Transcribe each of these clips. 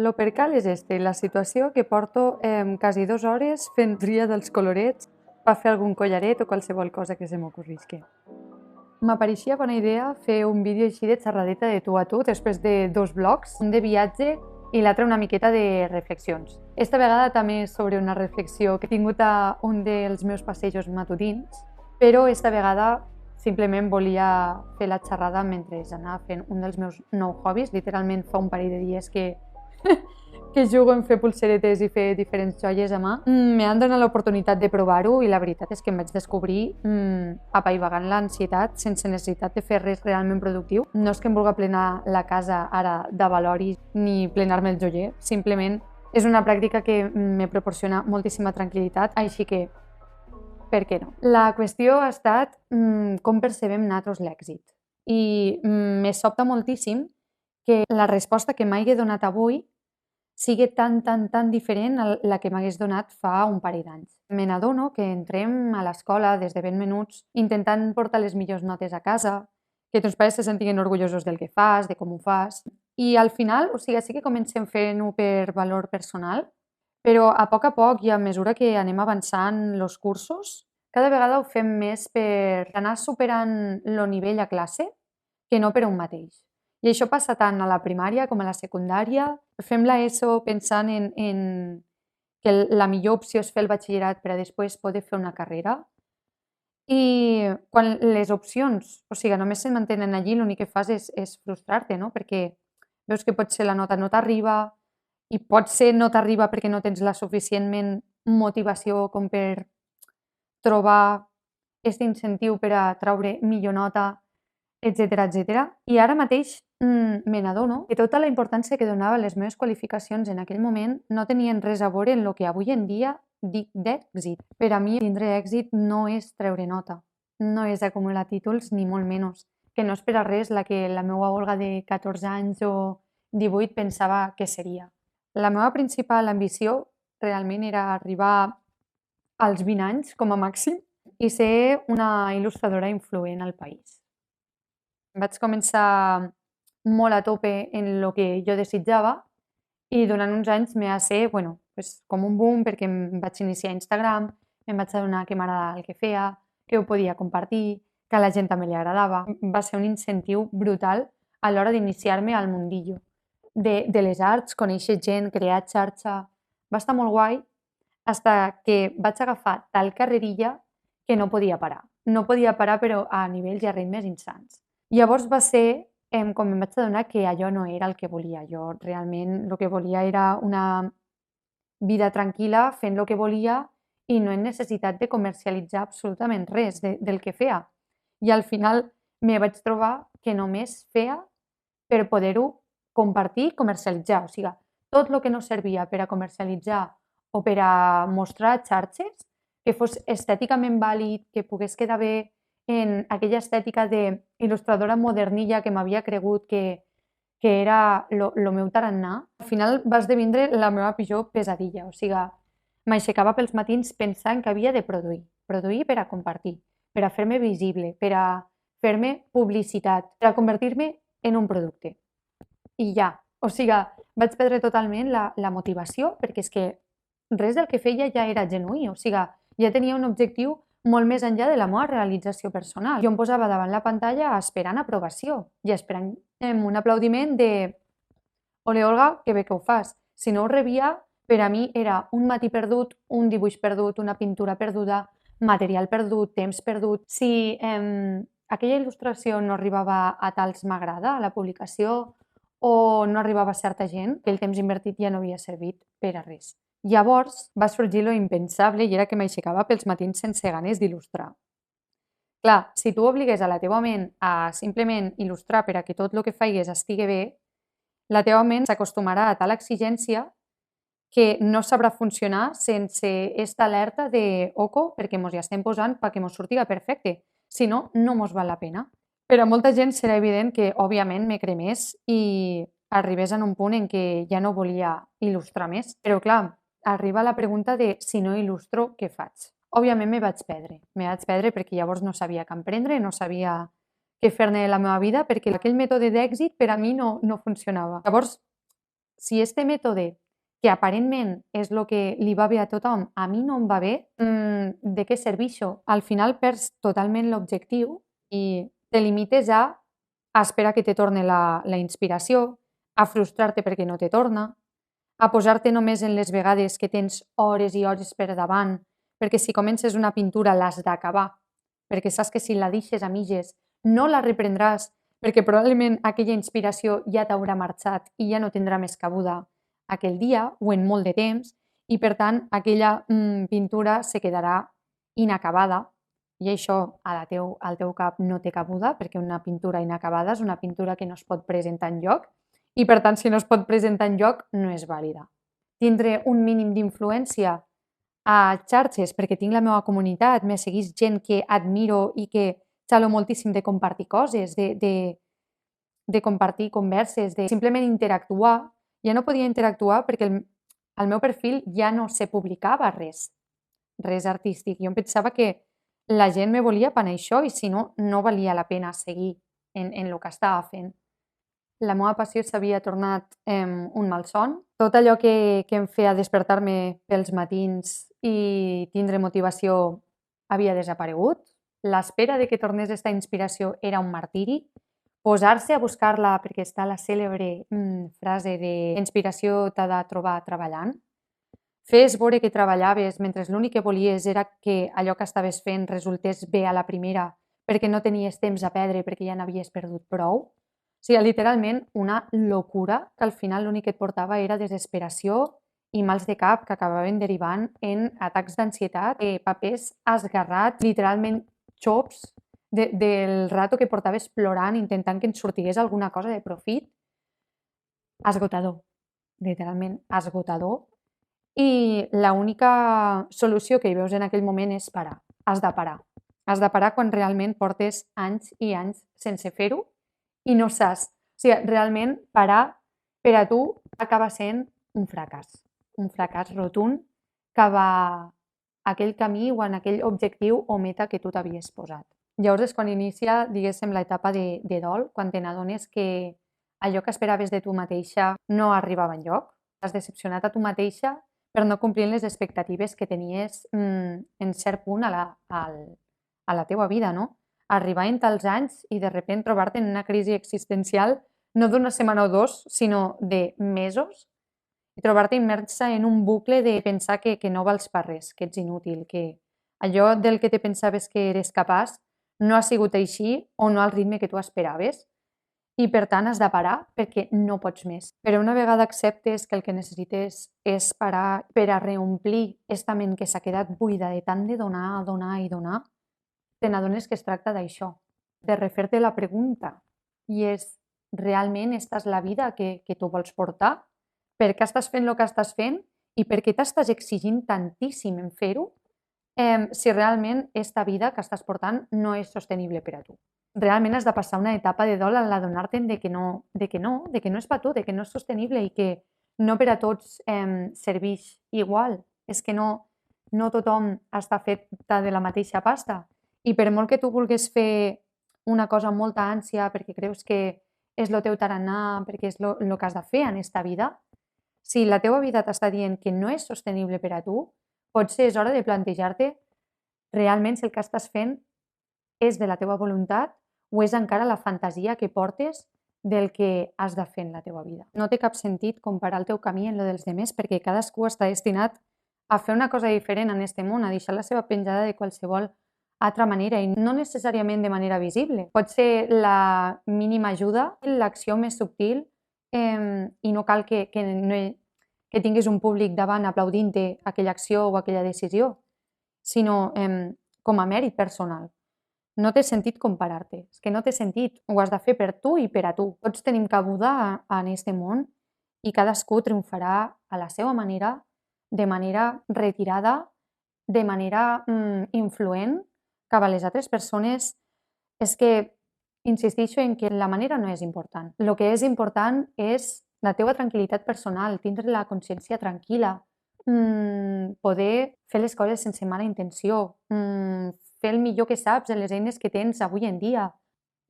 Lo percal és la situació que porto quasi 2 hores fent tria dels colorets per fer algun collaret o qualsevol cosa que se m'ocorrisqui. M'apareixia bona idea fer un vídeo així de xerradeta de tu a tu després de 2 blogs, un de viatge i l'altre una miqueta de reflexions. Esta vegada també és sobre una reflexió que he tingut a un dels meus passejos matutins, però esta vegada simplement volia fer la xerrada mentre anava fent un dels meus nous hobbies. Literalment fa un parell de dies que jugo en fer pulseretes i fer diferents joies a mà. M'han donat l'oportunitat de provar-ho i la veritat és que em vaig descobrir apaivagant l'ansietat sense necessitat de fer res realment productiu. No és que em vulgui plenar la casa ara de valoris ni plenar-me el joier, simplement és una pràctica que me proporciona moltíssima tranquil·litat, així que per què no? La qüestió ha estat com percebem nosaltres l'èxit. I me sobta moltíssim que la resposta que m'hagi donat avui sigui tan diferent a la que m'hagués donat fa un parell d'anys. Me n'adono que entrem a l'escola des de ben menuts intentant portar les millors notes a casa, que teus pares se sentiguen orgullosos del que fas, de com ho fas, i al final, sí que comencem fent-ho per valor personal, però a poc i a mesura que anem avançant els cursos, cada vegada ho fem més per anar superant el nivell a classe que no per un mateix. I això passa tant a la primària com a la secundària. Fem l'ESO pensant en que la millor opció és fer el batxillerat per a després poder fer una carrera. I quan les opcions, només se mantenen allí, l'únic que fas és frustrar-te, no? Perquè veus que potser la nota no t'arriba i potser no t'arriba perquè no tens la suficientment motivació com per trobar aquest incentiu per a treure millor nota, etcètera. I ara mateix me n'adono que tota la importància que donava a les meves qualificacions en aquell moment no tenien res a veure en el que avui en dia dic d'èxit. Per a mi, tindre èxit no és treure nota, no és acumular títols, ni molt menys, que no és per a res la que la meva Olga de 14 anys o 18 pensava que seria. La meva principal ambició realment era arribar als 20 anys, com a màxim, i ser una il·lustradora influent al país. Vaig començar molt a tope en el que jo desitjava i durant uns anys me va ser com un boom perquè em vaig iniciar a Instagram, em vaig adonar que m'agradava el que feia, que ho podia compartir, que a la gent també li agradava. Va ser un incentiu brutal a l'hora d'iniciar-me al mundillo de les arts, conèixer gent, crear xarxa. Va estar molt guai fins que vaig agafar tal carrerilla que no podia parar. No podia parar, però a nivells i a ritmes insans. Llavors va ser com em vaig adonar que allò no era el que volia. Jo realment el que volia era una vida tranquil·la, fent el que volia i no en necessitat de comercialitzar absolutament res del que feia. I al final me vaig trobar que només feia per poder-ho compartir i comercialitzar. O sigui, tot el que no servia per a comercialitzar o per a mostrar xarxes, que fos estèticament vàlid, que pogués quedar bé en aquella estètica d'il·lustradora modernilla que m'havia cregut que era el meu tarannà, al final va esdevindre la meva pitjor pesadilla. O sigui, m'aixecava pels matins pensant que havia de produir per a compartir, per a fer-me visible, per a fer-me publicitat, per a convertir-me en un producte. I ja, o sigui, vaig perdre totalment la motivació perquè és que res del que feia ja era genuí, o sigui, ja tenia un objectiu molt més enllà de la meva realització personal. Jo em posava davant la pantalla esperant aprovació i esperant un aplaudiment de «Ole, Olga, que bé que ho fas». Si no ho rebia, per a mi era un matí perdut, un dibuix perdut, una pintura perduda, material perdut, temps perdut. Si aquella il·lustració no arribava a tals m'agrada a la publicació o no arribava a certa gent, que el temps invertit ja no havia servit per a res. Llavors va sorgir lo impensable i era que m'aixecava pels matins sense ganes d'il·lustrar. Clar, si tu obligues a la teva ment a simplement il·lustrar per a que tot el que faigues estigui bé, la teva ment s'acostumarà a tal exigència que no sabrà funcionar sense esta alerta de «Oco, perquè mos hi estem posant perquè mos surtiga perfecte, si no, no mos val la pena». Per a molta gent serà evident que, òbviament, me cremés i arribés en un punt en què ja no volia il·lustrar més. Però, clar, arriba la pregunta de si no il·lustro, què faig? Òbviament me vaig perdre perquè llavors no sabia què emprendre, no sabia què fer-ne de la meva vida perquè aquell mètode d'èxit per a mi no funcionava. Llavors si este mètode, que aparentment és el que li va bé a tothom, a mi no em va bé, de què serveix això? Al final perds totalment l'objectiu i te limites a esperar que te torne la inspiració, a frustrar-te perquè no te torna, a posar-te només en les vegades que tens hores i hores per davant, perquè si comences una pintura l'has d'acabar, perquè saps que si la deixes a mitges no la reprendràs, perquè probablement aquella inspiració ja t'haurà marxat i ja no tindrà més cabuda aquell dia o en molt de temps, i per tant aquella pintura se quedarà inacabada i això al teu cap no té cabuda perquè una pintura inacabada és una pintura que no es pot presentar enlloc i per tant si no es pot presentar enlloc no és vàlida. Tindre un mínim d'influència a xarxes perquè tinc la meva comunitat, me segueix gent que admiro i que xalo moltíssim de compartir coses, de compartir converses, de simplement interactuar. Ja no podia interactuar perquè al meu perfil ja no se publicava res artístic. Jo em pensava que la gent me volia per això i si no, no valia la pena seguir en el que estava fent. La meva passió s'havia tornat un malson. Tot allò que em feia despertar-me pels matins i tindre motivació havia desaparegut. L'espera de que tornés aquesta inspiració era un martiri. Posar-se a buscar-la, perquè està la cèlebre frase de inspiració t'ha de trobar treballant. Fes veure que treballaves mentre l'únic que volies era que allò que estaves fent resultés bé a la primera perquè no tenies temps a perdre perquè ja n'havies perdut prou. O sigui, literalment una locura que al final l'únic que et portava era desesperació i mals de cap que acabaven derivant en atacs d'ansietat, papers esgarrats, literalment xops del rato que portaves plorant intentant que ens sortigués alguna cosa de profit. Esgotador, literalment esgotador. I l'única solució que hi veus en aquell moment és parar. Has de parar. Has de parar quan realment portes anys i anys sense fer-ho i no saps. O sigui, realment parar per a tu acaba sent un fracàs rotund cap a aquell camí o en aquell objectiu o meta que tu t'havies posat. Llavors és quan inicia, diguéssim, l'etapa de dol, quan te n'adones que allò que esperaves de tu mateixa no arribava enlloc. T'has decepcionat a tu mateixa per no complir les expectatives que tenies en cert punt a la teua vida, no? Arribar en tals anys i de sobte trobar-te en una crisi existencial no d'una setmana o dos, sinó de mesos, i trobar-te immersa en un bucle de pensar que no vals per res, que ets inútil, que allò del que te pensaves que eres capaç no ha sigut així o no al ritme que tu esperaves i per tant has de parar perquè no pots més. Però una vegada acceptes que el que necessites és parar per a reomplir esta ment que s'ha quedat buida de tant de donar, donar i donar, te n'adones que es tracta d'això, de refer-te la pregunta i és realment esta és la vida que tu vols portar? Per què estàs fent el que estàs fent i per què t'estàs exigint tantíssim en fer-ho si realment esta vida que estàs portant no és sostenible per a tu. Realment has de passar una etapa de dol en l'adonar-te'n de que no és per tu, de que no és sostenible i que no per a tots serveix igual. És que no tothom està feta de la mateixa pasta i per molt que tu vulguis fer una cosa amb molta ànsia perquè creus que és el teu tarannà, perquè és el que has de fer en esta vida, si la teua vida t'està dient que no és sostenible per a tu, potser és hora de plantejar-te realment si el que estàs fent és de la teua voluntat o és encara la fantasia que portes del que has de fer en la teua vida. No té cap sentit comparar el teu camí amb el dels demés perquè cadascú està destinat a fer una cosa diferent en este món, a deixar la seva penjada de qualsevol altra manera i no necessàriament de manera visible. Pot ser la mínima ajuda, l'acció més subtil i no cal que tinguis un públic davant aplaudint-te aquella acció o aquella decisió, sinó com a mèrit personal. No té sentit comparar-te, és que no té sentit, ho has de fer per tu i per a tu. Tots tenim cabuda en aquest món i cadascú triomfarà a la seva manera, de manera retirada, de manera influent cap a les altres persones. És que insisteixo en que la manera no és important. El que és important és la teua tranquil·litat personal, tindre la consciència tranquil·la, poder fer les coses sense mala intenció, fer el millor que saps en les eines que tens avui en dia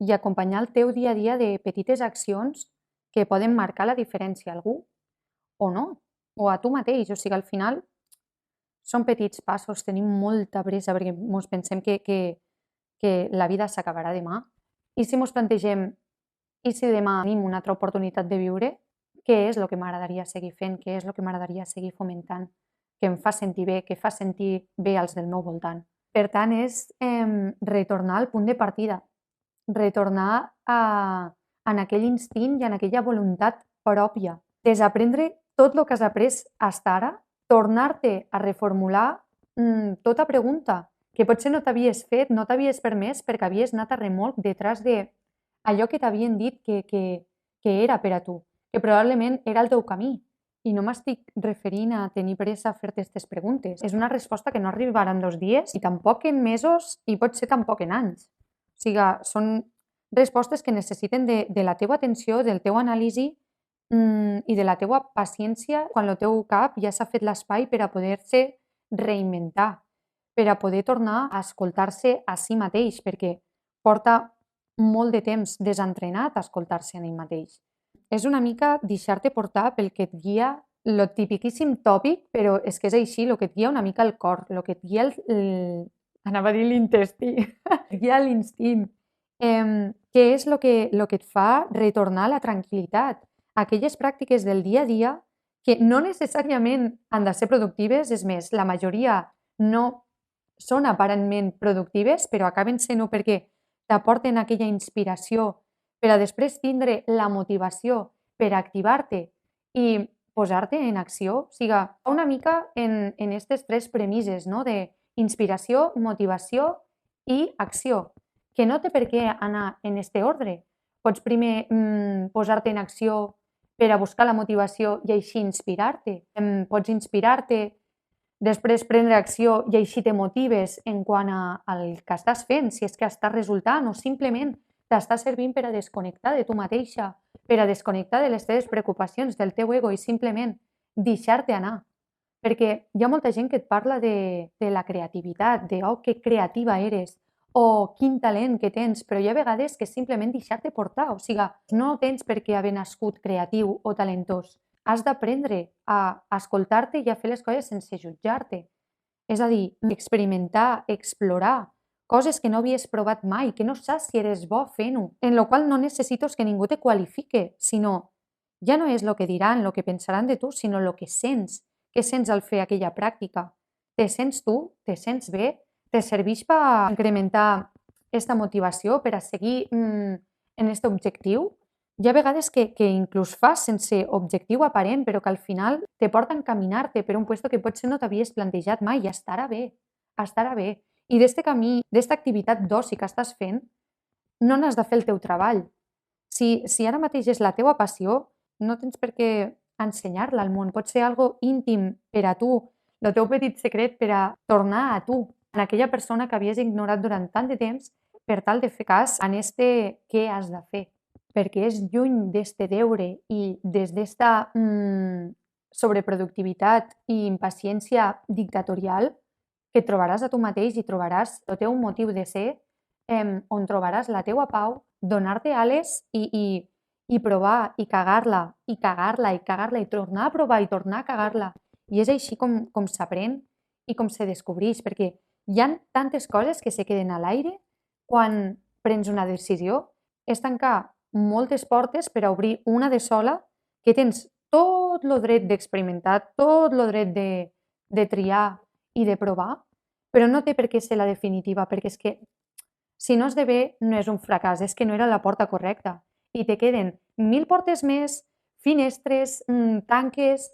i acompanyar el teu dia a dia de petites accions que poden marcar la diferència a algú. o no, o a tu mateix. O sigui, al final són petits passos, tenim molta pressa perquè ens pensem que la vida s'acabarà demà. I si ens plantegem, i si demà tenim una altra oportunitat de viure, què és el que m'agradaria seguir fent, què és el que m'agradaria seguir fomentant, que em fa sentir bé, que fa sentir bé als del meu voltant. Per tant, és retornar al punt de partida, retornar en aquell instint i en aquella voluntat pròpia, desaprendre tot el que has après fins ara, tornar-te a reformular tota pregunta que potser no t'havies fet, no t'havies permès perquè havies anat a remolc detrás d'allò que t'havien dit que era per a tu, que probablement era el teu camí. I no m'estic referint a tenir pressa a fer-te aquestes preguntes. És una resposta que no arribarà en 2 dies i tampoc en mesos i potser tampoc en anys. O sigui, són respostes que necessiten de la teua atenció, del teu anàlisi i de la teua paciència quan el teu cap ja s'ha fet l'espai per a poder-se reinventar, per a poder tornar a escoltar-se a si mateix, perquè porta molt de temps desentrenat a escoltar-se a ell mateix. És una mica deixar-te portar pel que et guia, lo tipiquíssim tòpic, però és que és així, el que et guia una mica el cor, el que et guia anava a dir l'intestí, et guia l'instint, que és el que et fa retornar a la tranquil·litat, aquelles pràctiques del dia a dia que no necessàriament han de ser productives, és més, la majoria no són aparentment productives, però acaben sent-ho perquè t'aporten aquella inspiració per a després tindre la motivació per activar-te i posar-te en acció. O sigui, una mica en aquestes 3 premisses, no? De inspiració, motivació i acció, que no té per què anar en este ordre. Pots primer posar-te en acció per a buscar la motivació i així inspirar-te. Pots inspirar-te, després prendre acció i així te motives en quant al que estàs fent, si és que està resultant o simplement t'està servint per a desconnectar de tu mateixa, per a desconnectar de les teves preocupacions, del teu ego i simplement deixar-te anar. Perquè hi ha molta gent que et parla de la creativitat, de oh, que creativa eres, o quin talent que tens, però hi ha vegades que simplement deixar-te portar, o sigui, no tens per què haver nascut creatiu o talentós. Has d'aprendre a escoltar-te i a fer les coses sense jutjar-te. És a dir, experimentar, explorar, coses que no havies provat mai, que no saps si eres bo fent-ho, en lo qual no necessites que ningú te qualifique, sinó ja no és el que diran, el que pensaran de tu, sinó el que sents. Què sents al fer aquella pràctica? Te sents tu? Te sents bé? Te serveix per incrementar aquesta motivació, per a seguir en aquest objectiu? Hi ha vegades que inclús fas sense objectiu aparent, però que al final te porta a encaminar-te per un lloc que potser no t'havies plantejat mai i estarà bé, estarà bé. I d'este camí, d'esta activitat d'oci que estàs fent, no n'has de fer el teu treball. Si ara mateix és la teua passió, no tens per què ensenyar-la al món. Pot ser algo íntim per a tu, el teu petit secret per a tornar a tu, en aquella persona que havies ignorat durant tant de temps per tal de fer cas en este què has de fer. Perquè és lluny d'este deure i des d'esta sobreproductivitat i impaciència dictatorial que trobaràs a tu mateix i trobaràs el teu motiu de ser, on trobaràs la teua pau, donar-te ales i provar, i cagar-la, i cagar-la, i cagar-la, i tornar a provar, i tornar a cagar-la. I és així com s'aprèn i com se descobreix, perquè hi ha tantes coses que se queden a l'aire quan prens una decisió. És tancar moltes portes per a obrir una de sola que tens tot el dret d'experimentar, tot el dret de triar i de provar, però no té per què ser la definitiva, perquè és que si no esdevé, no és un fracàs, és que no era la porta correcta. I te queden 1000 portes més, finestres, tanques.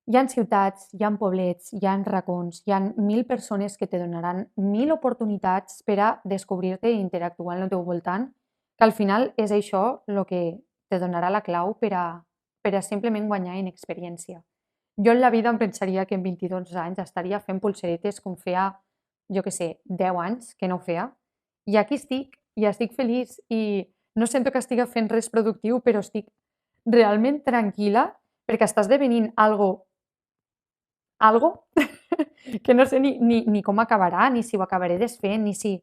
Hi ha ciutats, hi ha poblets, hi ha racons, hi ha 1000 persones que te donaran 1000 oportunitats per a descobrir-te i interactuar en el teu voltant, que al final és això el que te donarà la clau per a simplement guanyar en experiència. Jo en la vida em pensaria que en 22 anys estaria fent pulseretes com feia, jo què sé, 10 anys que no feia. I aquí estic, i estic feliç, i no sento que estigui fent res productiu, però estic realment tranquil·la perquè està esdevenint algo que no sé ni com acabarà, ni si ho acabaré desfent, ni si...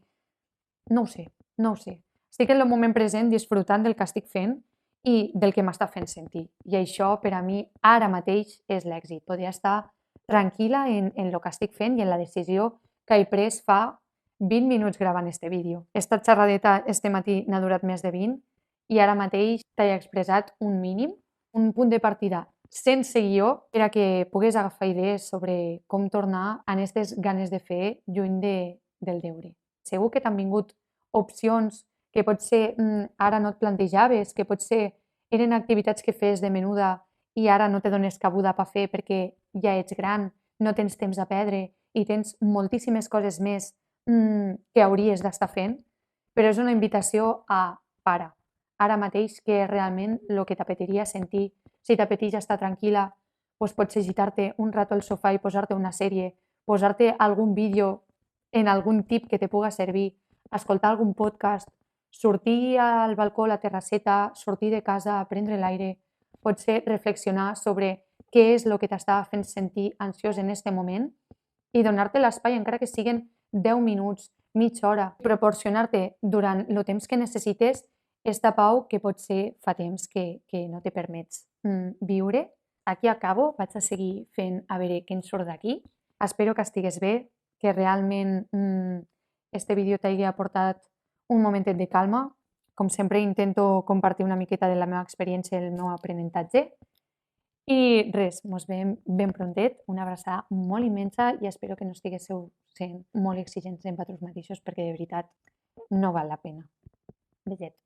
No ho sé. Estic en el moment present disfrutant del que estic fent i del que m'està fent sentir. I això per a mi ara mateix és l'èxit. Poder estar tranquil·la en el que estic fent i en la decisió que he pres fa 20 minuts gravant este vídeo. Esta xerradeta este matí n'ha durat més de 20 i ara mateix t'he expressat un mínim, un punt de partida sense guió per a que pugues agafar idees sobre com tornar a aquestes ganes de fer lluny del deure. Segur que t'han vingut opcions que potser ara no et plantejaves, que potser eren activitats que fes de menuda i ara no te dones cabuda per fer perquè ja ets gran, no tens temps a perdre i tens moltíssimes coses més que hauries d'estar fent, però és una invitació a para. Ara mateix què és realment el que t'apetiria sentir. Si t'apeteix estar tranquil·la, doncs pots agitar-te un rato al sofà i posar-te una sèrie, posar-te algun vídeo en algun tip que te puga servir, escoltar algun podcast, sortir al balcó, a la terrasseta, sortir de casa, a prendre l'aire, potser reflexionar sobre què és el que t'està fent sentir ansiós en aquest moment i donar-te l'espai, encara que siguen 10 minuts, mitja hora, proporcionar-te durant el temps que necessites esta pau que potser fa temps que no te permets viure. Aquí acabo, vaig a seguir fent a veure què en surt d'aquí. Espero que estigues bé, que realment este vídeo t'hagi aportat un momentet de calma. Com sempre intento compartir una miqueta de la meva experiència i el meu aprenentatge. I res, mos veiem ben prontet, una abraçada molt immensa i espero que no estiguéssiu sent molt exigents amb vosaltres mateixos perquè de veritat no val la pena. Beset.